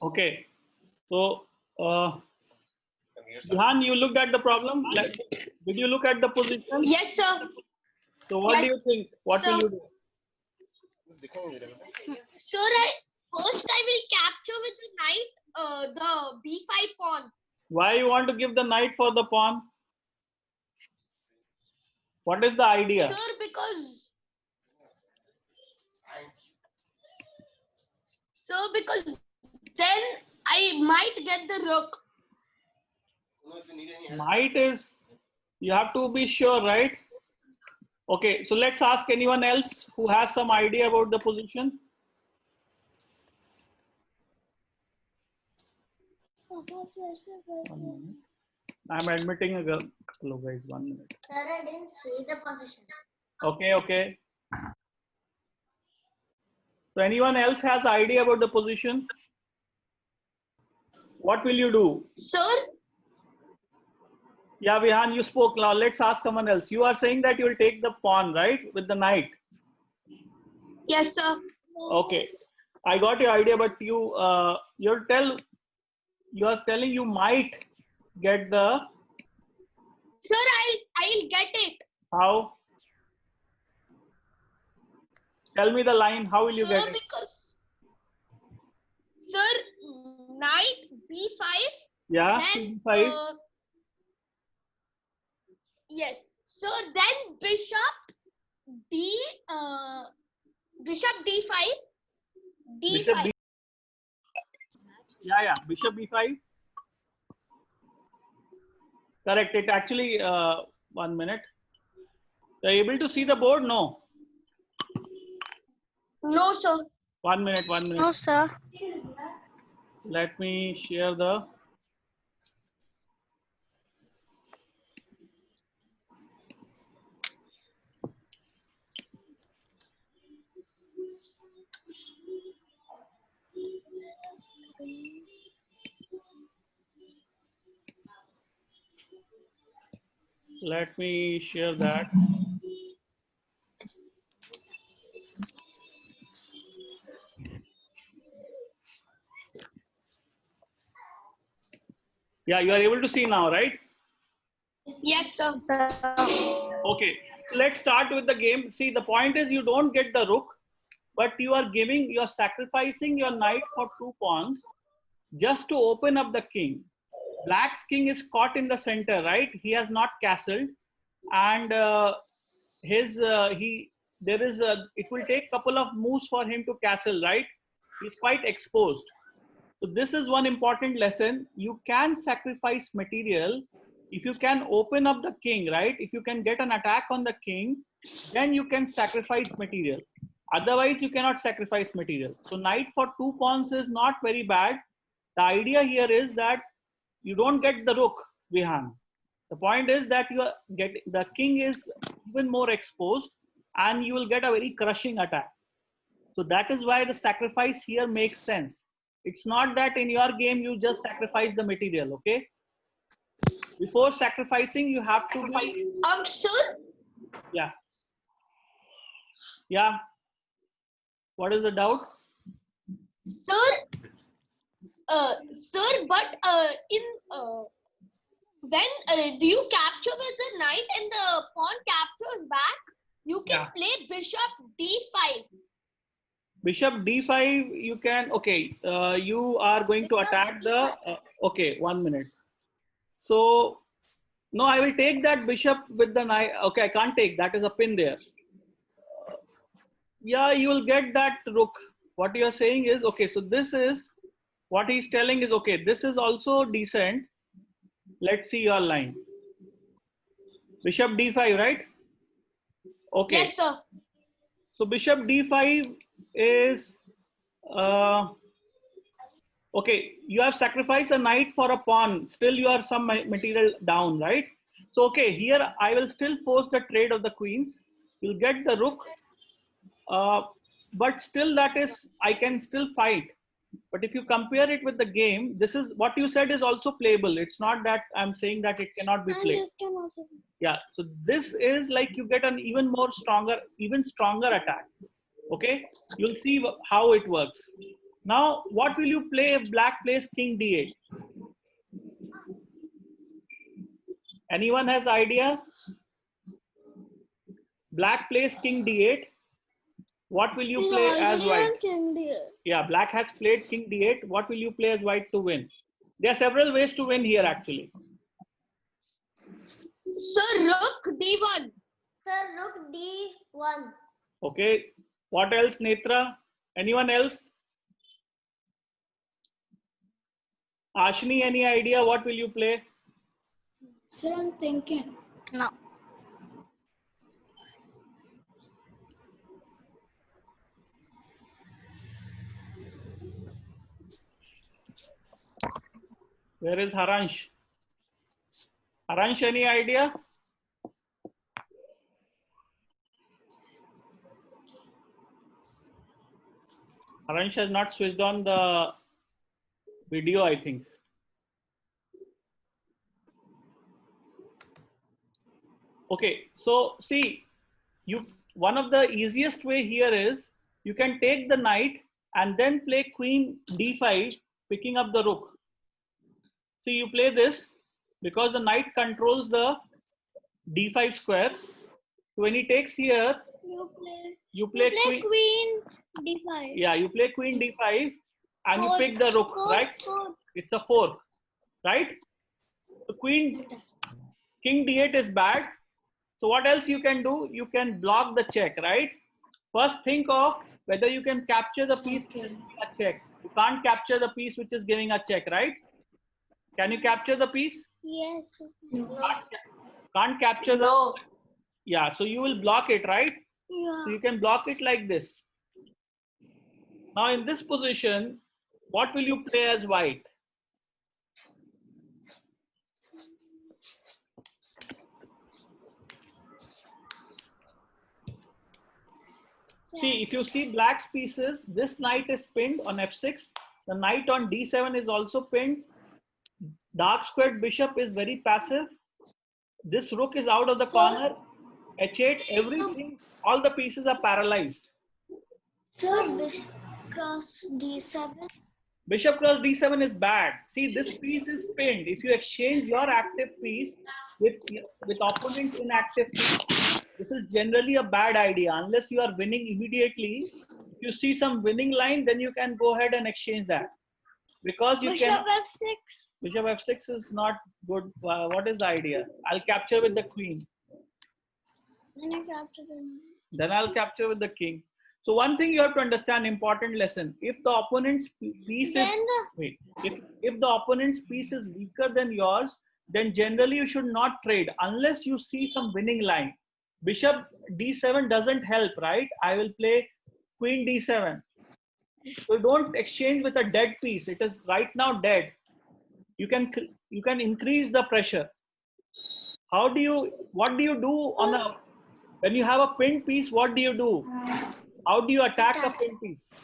Okay. So, Johan, you looked at the problem. Did you look at the position? Yes, sir. So, what do you think? What will you do? Sir, first I will capture with the knight the b5 pawn. Why you want to give the knight for the pawn? What is the idea? Sir, because then I might get the rook. Might is, you have to be sure, right? Okay, so let's ask anyone else who has some idea about the position. I'm admitting a couple of guys. 1 minute. Sir, I didn't see the position. Okay. So anyone else has idea about the position? What will you do? Sir? Yeah, Vihan, you spoke. Now let's ask someone else. You are saying that you will take the pawn, right? With the knight. Yes, sir. Okay. I got your idea, but you're telling you might get the. Sir, I'll get it. How? Tell me the line. How will you get it? Because, sir, knight b5. Yeah, then, c5. Yes. So then bishop d5. Bishop B. Yeah. Bishop b5. Correct. It actually. 1 minute. Are you able to see the board? No. No, sir. 1 minute. No, sir. Let me share the. Let me share that. Yeah, you are able to see now, right? Yes, sir. Okay, let's start with the game. See, the point is you don't get the rook, but you are sacrificing your knight for 2 pawns just to open up the king. Black's king is caught in the center, right? He has not castled, and it will take couple of moves for him to castle, right? He's quite exposed. So this is one important lesson. You can sacrifice material if you can open up the king, right? If you can get an attack on the king, then you can sacrifice material. Otherwise, you cannot sacrifice material. So knight for 2 pawns is not very bad. The idea here is that you don't get the rook, Vihan. The point is that the king is even more exposed and you will get a very crushing attack. So that is why the sacrifice here makes sense. It's not that in your game you just sacrifice the material, okay? Before sacrificing, you have to be... Sir? Yeah. Yeah. What is the doubt? Sir, but when do you capture with the knight and the pawn captures back, you can play bishop d5. Bishop d5, you can, okay, you are going to attack the, okay, 1 minute. So, no, I will take that bishop with the knight. Okay, I can't take, that is a pin there. Yeah, you will get that rook. What you are saying is, okay, so this is, what he's telling is, okay, this is also decent. Let's see your line. Bishop d5, right? Okay. Yes, sir. So bishop d5 is, okay, you have sacrificed a knight for a pawn. Still you have some material down, right? So, okay, here I will still force the trade of the queens. You'll get the rook. But still that is, I can still fight. But if you compare it with the game, this is what you said is also playable. It's not that I'm saying that it cannot be played. Yeah, so this is like you get an even stronger attack. Okay, you'll see how it works. Now, what will you play if black plays king d8? Anyone has idea? Black plays king d8. What will you play as white? Yeah, black has played king d8. What will you play as white to win? There are several ways to win here actually. Sir, rook d1. Sir, rook d1. Okay. What else, Netra? Anyone else? Ashni, any idea what will you play? Sir, I'm thinking. No. Where is Haransh? Haransh, any idea? Haransh has not switched on the video, I think. Okay, so see, one of the easiest way here is you can take the knight and then play queen d5, picking up the rook. See, you play this because the knight controls the d5 square. So when he takes here, you play queen d5. Yeah, you play queen d5 and you pick the rook, right? It's a 4, right? So king d8 is bad. So what else you can do? You can block the check, right? First think of whether you can capture the piece which is giving a check. You can't capture the piece which is giving a check, right? Can you capture the piece? Yes. Can't capture the... No. Yeah, so you will block it, right? Yeah. So you can block it like this. Now in this position, what will you play as white? See, if you see black's pieces, this knight is pinned on f6. The knight on d7 is also pinned. Dark squared bishop is very passive. This rook is out of the corner. h8, everything, all the pieces are paralyzed. Sir, bishop cross d7. Bishop cross d7 is bad. See, this piece is pinned. If you exchange your active piece with opponent's inactive piece, this is generally a bad idea unless you are winning immediately. If you see some winning line, then you can go ahead and exchange that. Because you Bishop can... f6. Bishop f6 is not good. What is the idea? I'll capture with the queen. Then I'll capture with the king. So one thing you have to understand, important lesson. If the opponent's piece is... Wait. If the opponent's piece is weaker than yours, then generally you should not trade unless you see some winning line. Bishop d7 doesn't help, right? I will play queen d7. So don't exchange with a dead piece. It is right now dead. You can increase the pressure. What do you do on a... When you have a pinned piece, what do you do? How do you attack a pinned piece?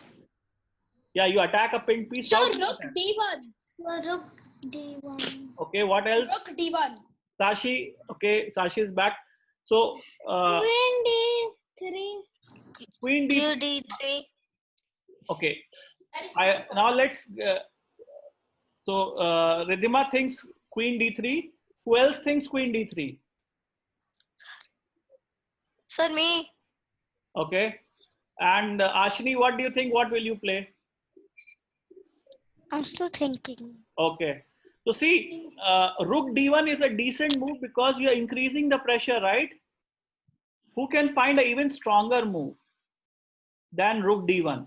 Yeah, you attack a pinned piece. Sir, rook d1. Sir, rook d1. Okay, what else? Rook d1. Sashi, okay, Sashi is back. So, Queen d3. Queen d3. Okay. Now let's... Ridhima thinks queen d3. Who else thinks queen d3? Sir, me. Okay. And Ashni, what do you think? What will you play? I'm still thinking. Okay. So see, rook d1 is a decent move because you are increasing the pressure, right? Who can find an even stronger move than rook d1?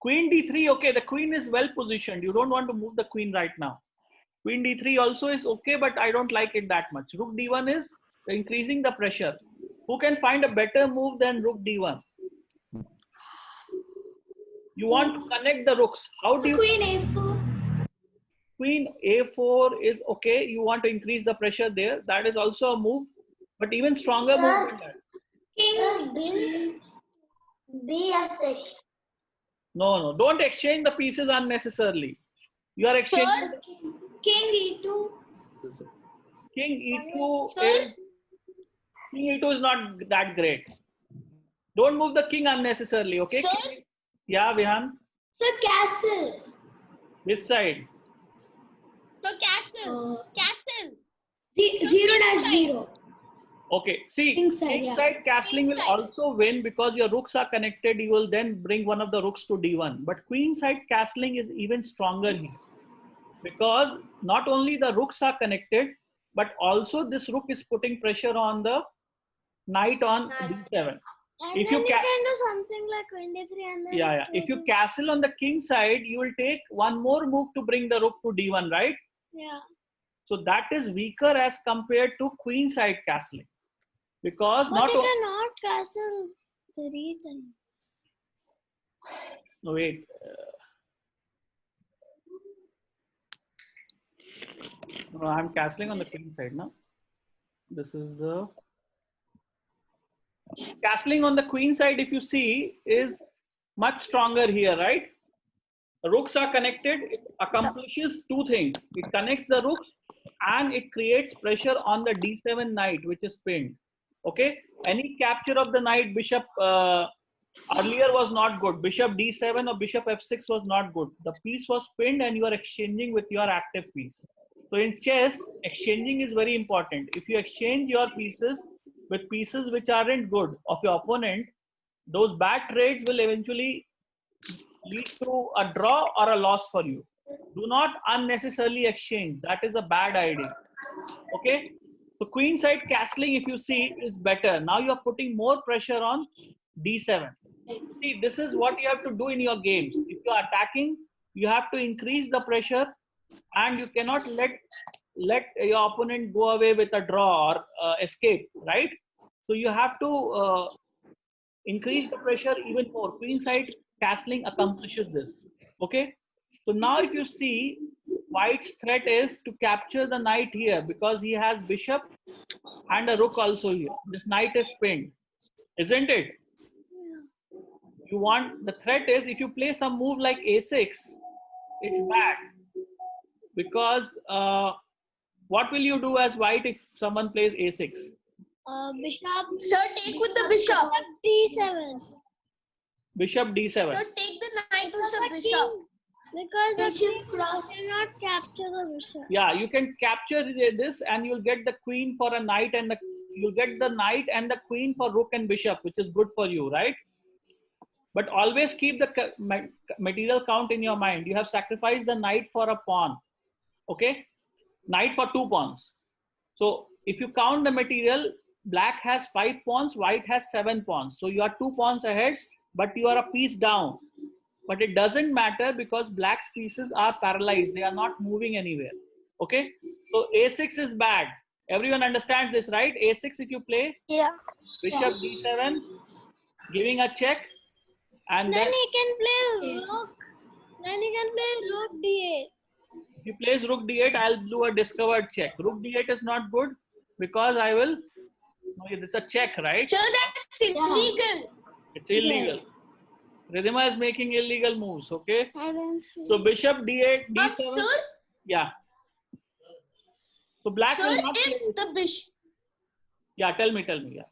Queen d3, okay, the queen is well positioned. You don't want to move the queen right now. Queen d3 also is okay, but I don't like it that much. Rook d1 is increasing the pressure. Who can find a better move than rook d1? You want to connect the rooks. How do you... Queen a4. Queen a4 is okay. You want to increase the pressure there. That is also a move, but even stronger move than that. King b6. No. Don't exchange the pieces unnecessarily. You are exchanging... King e2. King e2 Sir? King e2 is not that great. Don't move the king unnecessarily, okay? Sir? Yeah, Vihan. Sir, castle. This side. So castle. Castle. 0-0. Okay, see, King side, yeah. side castling King will side. also win because your rooks are connected. You will then bring one of the rooks to d1. But queen side castling is even stronger here because not only the rooks are connected, but also this rook is putting pressure on the knight on d7. And If then you you can do something like 23 and then... yeah. If you castle on the king side, you will take one more move to bring the rook to d1, right? Yeah. So that is weaker as compared to queen side castling. Because But you cannot castle 3 times. No, wait. No, I'm castling on the queen side now. This is the castling on the queen side. If you see, is much stronger here, right? The rooks are connected. It accomplishes two things. It connects the rooks and it creates pressure on the d7 knight, which is pinned. Okay. Any capture of the knight, bishop. Earlier was not good. Bishop d7 or bishop f6 was not good. The piece was pinned and you are exchanging with your active piece. So in chess, exchanging is very important. If you exchange your pieces with pieces which aren't good of your opponent, those bad trades will eventually lead to a draw or a loss for you. Do not unnecessarily exchange. That is a bad idea. Okay. So queen side castling, if you see, is better. Now you are putting more pressure on d7. See, this is what you have to do in your games. If you are attacking, you have to increase the pressure and you cannot let your opponent go away with a draw or escape, right? So you have to increase the pressure even more. Queen side castling accomplishes this. Okay. So now if you see, white's threat is to capture the knight here because he has bishop and a rook also here. This knight is pinned, isn't it? You want, the threat is if you play some move like a6, it's bad because what will you do as white if someone plays a6? Bishop. Sir, take with the bishop. D7. Bishop d7. Sir, take the knight with the bishop. Because the bishop cross cannot capture the bishop. Yeah, you can capture this and you'll get the queen for a knight and you'll get the knight and the queen for rook and bishop, which is good for you, right? But always keep the material count in your mind. You have sacrificed the knight for a pawn. Okay? Knight for 2 pawns. So if you count the material, black has 5 pawns, white has 7 pawns. So you are 2 pawns ahead, but you are a piece down. But it doesn't matter because black's pieces are paralyzed. They are not moving anywhere. Okay? So a6 is bad. Everyone understands this, right? a6 if you play. Yeah. Bishop d7, giving a check. And Then then he can play rook. Then he can play rook d8. if you place rook d8, I'll do a discovered check. Rook d8 is not good because I will. No, it's a check, right? Sir, that's illegal. It's illegal. Ridhima is making illegal moves. Okay. I don't see. So bishop d8, But d7. sir, Yeah. So black will sir, not play. if the bishop, Yeah. Tell me. Yeah.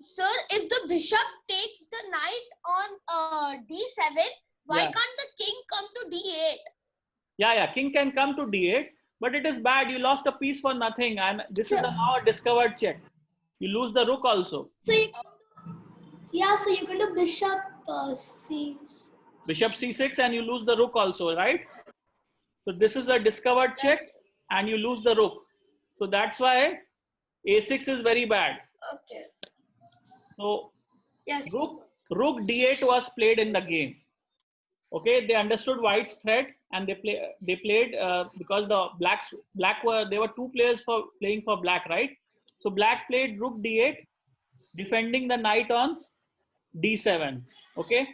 sir, if the bishop takes the knight on d7, why Yeah. can't the king come to d8? Yeah. King can come to d8, but it is bad. You lost a piece for nothing, and this is now a discovered check. You lose the rook also. So you can do bishop c6. Bishop c6 and you lose the rook also, right? So this is a discovered check and you lose the rook. So that's why a6 is very bad. Okay. So Yes. rook d8 was played in the game. Okay, they understood white's threat and they played because the there were 2 players for playing for black, right? So black played rook d8, defending the knight on d7. Okay,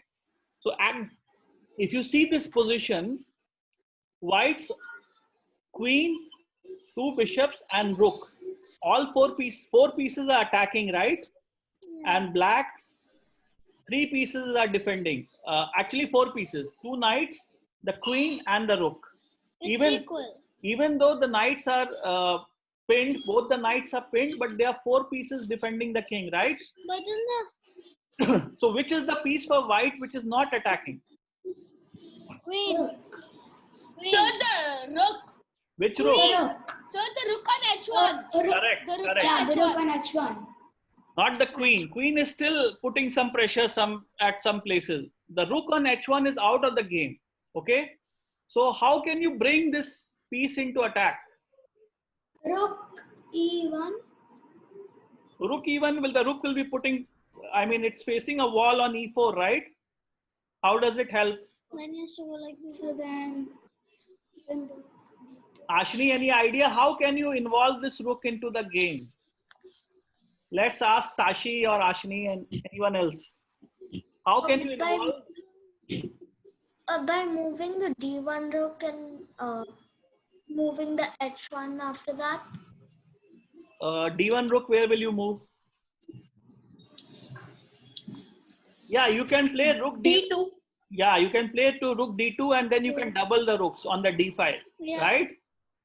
so if you see this position, white's queen, 2 bishops and rook, all 4 pieces are attacking, right? And black's 3 pieces are defending. Actually 4 pieces, 2 knights, the queen and the rook. Even though the knights are pinned, both the knights are pinned, but there are 4 pieces defending the king, right? But in the So which is the piece for white which is not attacking? Queen. Sir, Queen. the rook. Which rook? Sir, the rook on H1. Correct, The rook correct. on The H1. rook on H1. Not the queen. Queen is still putting some pressure at some places. The rook on H1 is out of the game. Okay. So how can you bring this piece into attack? Rook E1. Rook E1 the rook will be putting, I mean, it's facing a wall on E4, right? How does it help? Then he has to go like this. So then rook. Ashni, any idea how can you involve this rook into the game? Let's ask Sashi or Ashni and anyone else. How can you involve? By moving the D1 rook and moving the H1 after that. D1 rook, where will you move? Yeah, you can play rook D2. Yeah, you can play to rook D2 and then you can double the rooks on the D file, right?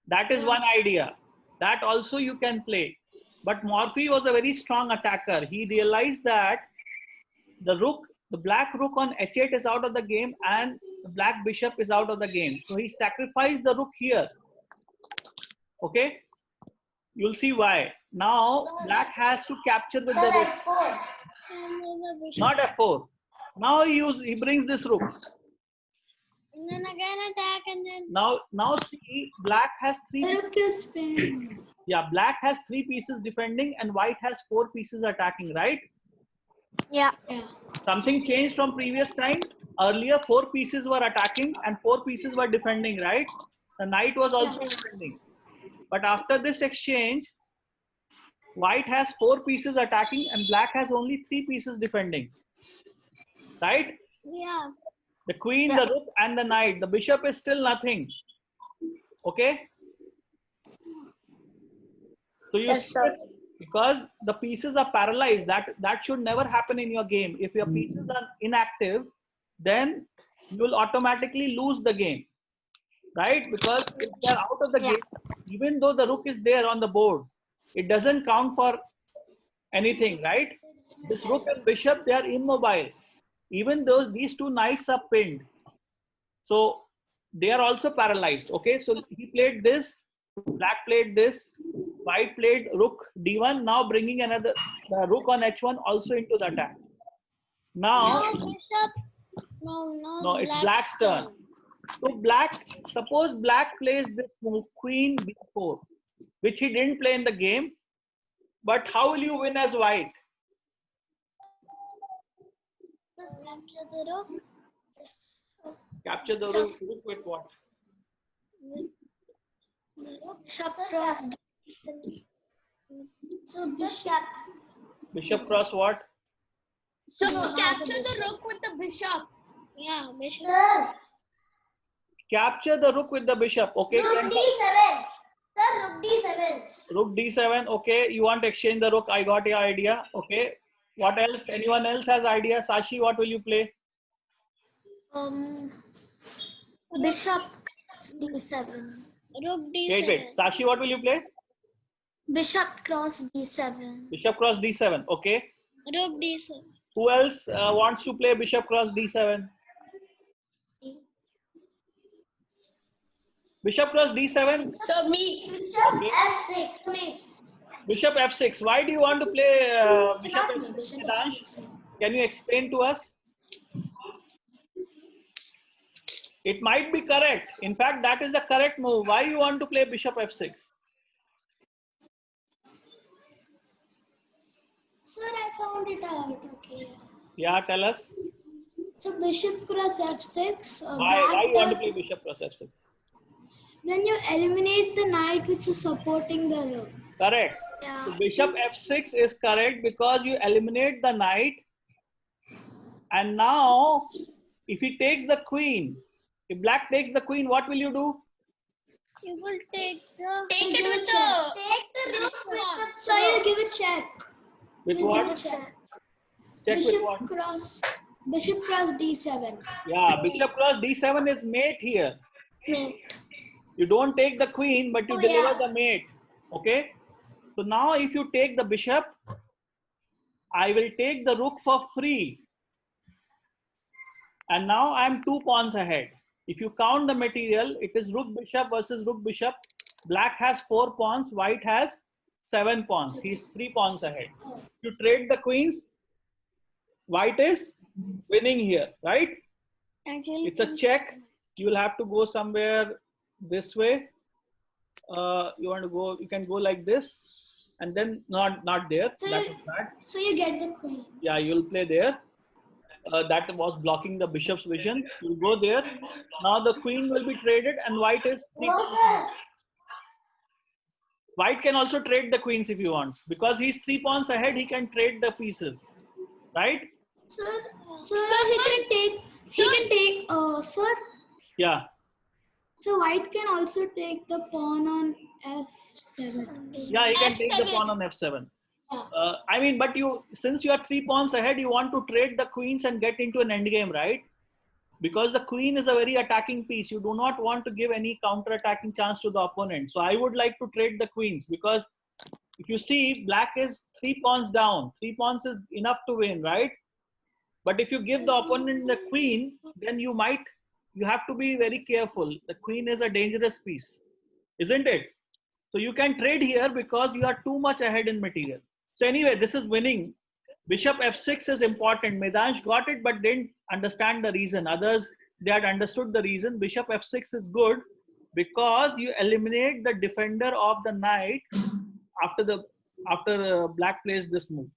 That is one idea. That also you can play. But Morphy was a very strong attacker. He realized that the black rook on H8 is out of the game and the black bishop is out of the game. So he sacrificed the rook here. Okay? You'll see why. Now, black has to capture with the rook. And then the bishop. Not F4. Now he brings this rook. And then again attack and then. Now see, black has The three. rook is pinned. Yeah, black has 3 pieces defending and white has 4 pieces attacking, right? Yeah. Yeah. Something changed from previous time. Earlier 4 pieces were attacking and 4 pieces were defending, right? The knight was also defending. But after this exchange, white has 4 pieces attacking and black has only 3 pieces defending, right? Yeah. The queen, the rook and the knight. The bishop is still nothing. Okay? So you see, because the pieces are paralyzed, that should never happen in your game. If your pieces are inactive, then you will automatically lose the game, right? Because if they are out of the game, even though the rook is there on the board, it doesn't count for anything, right? This rook and bishop, they are immobile. Even though these 2 knights are pinned, so they are also paralyzed. Okay, so he played this, black played this, white played rook D1, now bringing the rook on H1 also into the attack. Now, No, bishop. No, it's black's turn. So suppose black plays this move, queen B4, which he didn't play in the game. But how will you win as white? Capture the rook. Capture the rook with what? Bishop cross. So bishop. Bishop cross what? So capture the rook with the bishop. Yeah, bishop. Capture the rook with the bishop. Okay. Rook D7. Sir, rook D7. Rook D7. Okay. You want to exchange the rook. I got your idea. Okay. What else? Anyone else has idea? Sashi, what will you play? Bishop D7. Rook D7. Wait. Sashi, what will you play? Bishop cross D7. Bishop cross D7. Okay. Rook D7. Who else wants to play bishop cross D7? Bishop cross D7. So me. Okay. F6. Me. Bishop F6. Why do you want to play bishop Not me. F6? Bishop Siddhansh? F6. Can you explain to us? It might be correct. In fact, that is the correct move. Why you want to play bishop F6? Sir, I found it out. Okay. Yeah, tell us. So bishop cross F6. Why you want to play bishop cross F6? Then you eliminate the knight which is supporting the rook. Correct. Yeah. So bishop F6 is correct because you eliminate the knight. And now, if he takes the queen, if black takes the queen, what will you do? You will take the. Take it with the rook pawn. So you'll give a check. With You'll give a what? check. Check with Bishop what? cross. Bishop cross D7. Yeah, bishop cross D7 is mate here. Mate. You don't take the queen, but you Oh, deliver yeah. the mate. Okay. So now if you take the bishop, I will take the rook for free. And now I'm 2 pawns ahead. If you count the material, it is rook bishop versus rook bishop. Black has 4 pawns, white has 7 pawns. He's 3 pawns ahead. You trade the queens, white is winning here, right? Actually, It's a check. You will have to go somewhere this way. You want to go, you can go like this, and then not there. So That you- was bad. So you get the queen. Yeah, you'll play there. That was blocking the bishop's vision. You'll go there. Now the queen will be traded, and white is 3 pawns. White can also trade the queens if he wants, because he's 3 pawns ahead. He can trade the pieces, right? Sir, he can take. Sir. Yeah. So white can also take the pawn on f7. Yeah, he can take the F7. pawn on f7. Yeah. I mean, but since you are 3 pawns ahead, you want to trade the queens and get into an endgame, right? Because the queen is a very attacking piece. You do not want to give any counter-attacking chance to the opponent. So I would like to trade the queens, because if you see, black is 3 pawns down. 3 pawns is enough to win, right? But if you give the opponent the queen, then you have to be very careful. The queen is a dangerous piece, isn't it? So you can trade here because you are too much ahead in material. So anyway, this is winning. Bishop f6 is important. Medansh got it, but didn't understand the reason. Others, they had understood the reason. Bishop f6 is good because you eliminate the defender of the knight after black plays this move.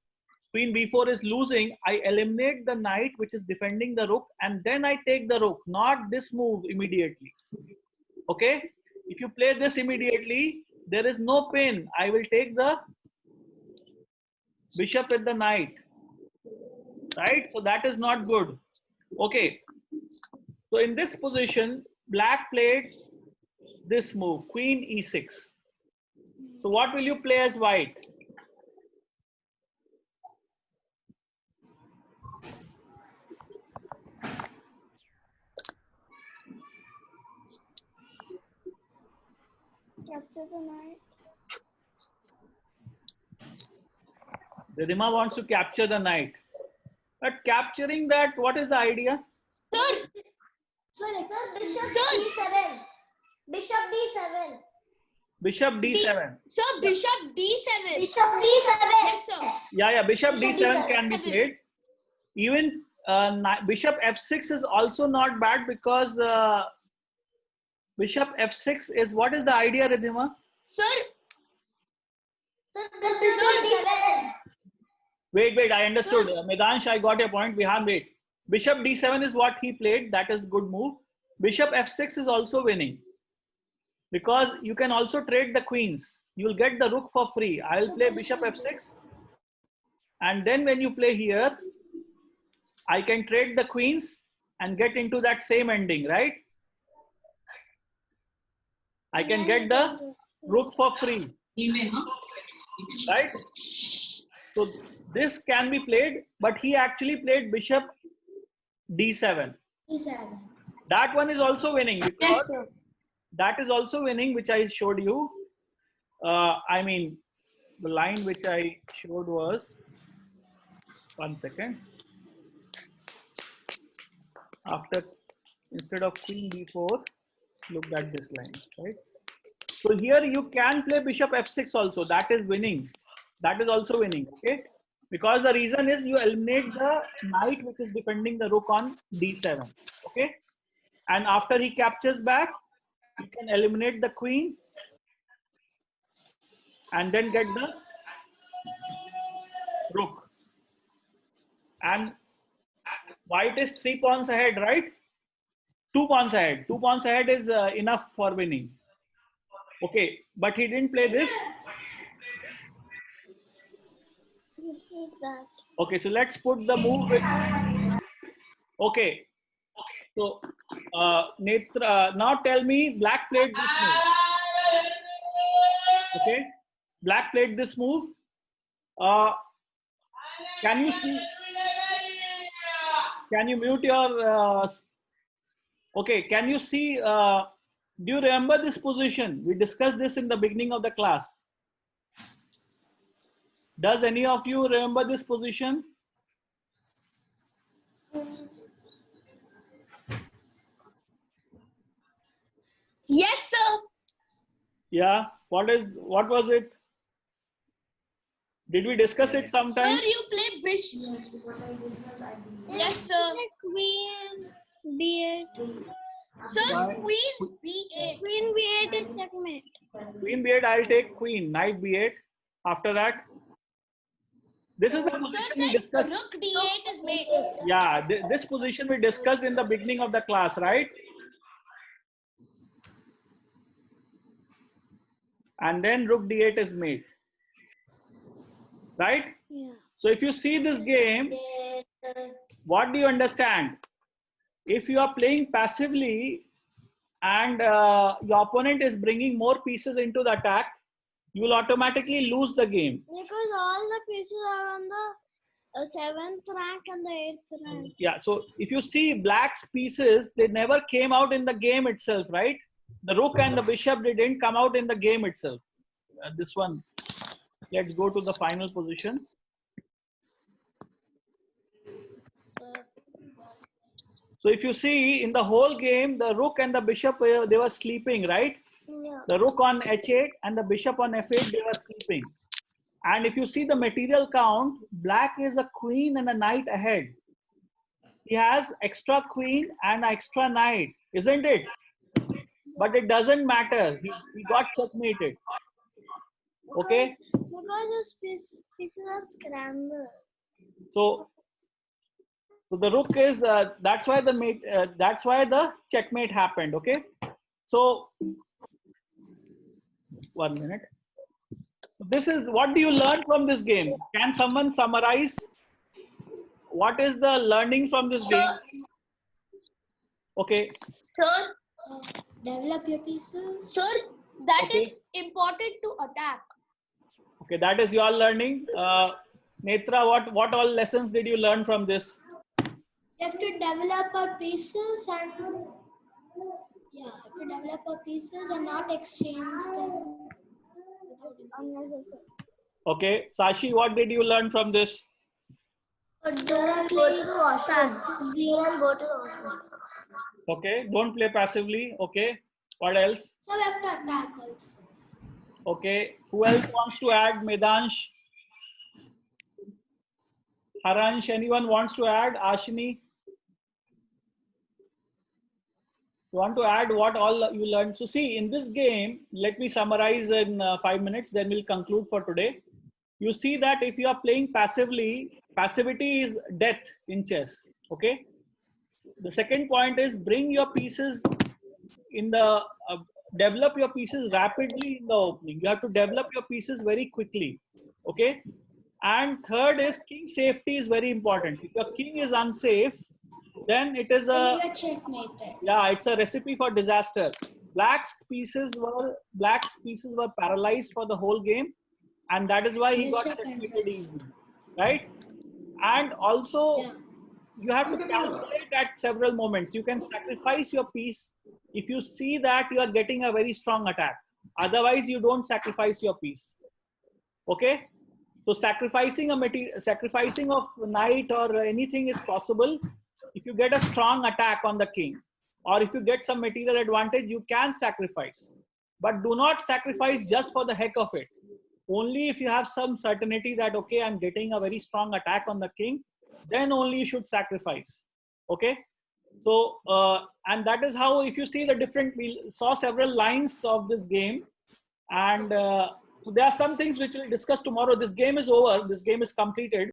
Queen b4 is losing. I eliminate the knight which is defending the rook, and then I take the rook, not this move immediately. Okay? If you play this immediately, there is no pin. I will take the bishop with the knight, right? So that is not good. Okay, so in this position, black played this move, queen e6. So what will you play as white? capture the knight. Ridhima wants to capture the knight. But capturing that, what is the idea? Sir, Bishop D7. Bishop D7. Bishop d7. Sir, bishop d7. Bishop D7. Yes, sir. Yeah, bishop Bishop d7 D7. can be played. Even bishop f6 is also not bad, because bishop f6 is, what is the idea, Ridhima? Sir, Bishop D7. Wait, I understood. Medansh, I got your point. Vihan, wait. Bishop d7 is what he played. That is good move. Bishop f6 is also winning, because you can also trade the queens. You will get the rook for free. I will play bishop f6. And then when you play here, I can trade the queens and get into that same ending, right? I can get the rook for free, right? So this can be played, but he actually played bishop d7. E7. That one is also winning, because yes, sir. that is also winning, which I showed you. I mean, the line which I showed was, 1 second. After, instead of queen b4, look at this line, right? So here you can play bishop f6 also. That is winning. That is also winning, okay? Because the reason is you eliminate the knight which is defending the rook on d7, okay? And after he captures back, you can eliminate the queen and then get the rook. And white is 3 pawns ahead, right? 2 pawns ahead. 2 pawns ahead is enough for winning. Okay, but he didn't play this. Okay, so let's put the move with. Okay, so Netra, now tell me, black played this move. Okay, black played this move. Can you see? Can you mute your? Okay, can you see? Do you remember this position? We discussed this in the beginning of the class. Does any of you remember this position? Yeah. What was it? Did we discuss it sometime? Sir, you play bishop. Yes, sir. Queen B8. Sir, Why? queen b8. Queen B8 is checkmate. Queen b8, I'll take queen. Knight b8. After that, this is the Sir, position we then discussed. rook d8 is made. Yeah, this position we discussed in the beginning of the class, right? And then rook d8 is made, right? Yeah. So if you see this game, what do you understand? If you are playing passively and your opponent is bringing more pieces into the attack, you will automatically lose the game. Because all the pieces are on the 7th rank and the 8th rank. Yeah, so if you see black's pieces, they never came out in the game itself, right? The rook and the bishop, they didn't come out in the game itself. This one, let's go to the final position. So if you see in the whole game, the rook and the bishop, they were sleeping, right? Yeah. The rook on h8 and the bishop on f8, they were sleeping. And if you see the material count, black is a queen and a knight ahead. He has extra queen and extra knight, isn't it? But it doesn't matter. He got checkmated. Okay. Because his pieces are scrambled. So the rook is that's why the checkmate happened. Okay. So 1 minute. This is what do you learn from this game? Can someone summarize what is the learning from this game? Okay. Sir, Develop your pieces. sir, that Okay. is important to attack. Okay, that is your learning. Netra, what all lessons did you learn from this? We have to develop our pieces and develop our pieces and not exchange them. Okay, Sashi, what did you learn from this? Don't play passively and go to the washroom. Okay, don't play passively. Okay, what else? So we have to attack also. Okay, who else wants to add? Medansh, Haransh, anyone wants to add? Ashini, you want to add what all you learned? So see, in this game, let me summarize in 5 minutes, then we'll conclude for today. You see that if you are playing passively, passivity is death in chess. Okay. The second point is bring your pieces in the develop your pieces rapidly in the opening. You have to develop your pieces very quickly. Okay. And third is king safety is very important. If your king is unsafe, then it is So a you are checkmated. yeah, it's a recipe for disaster. Black's pieces were paralyzed for the whole game, and that is why he got Bishop and checkmated easily, right? And also, Yeah. you have to calculate at several moments. You can sacrifice your piece if you see that you are getting a very strong attack. Otherwise, you don't sacrifice your piece. Okay. So sacrificing sacrificing of knight or anything is possible if you get a strong attack on the king, or if you get some material advantage, you can sacrifice. But do not sacrifice just for the heck of it. Only if you have some certainty that okay, I'm getting a very strong attack on the king, then only you should sacrifice. Okay. So and that is how, if you see the different, we saw several lines of this game, and so there are some things which we'll discuss tomorrow. This game is over. This game is completed.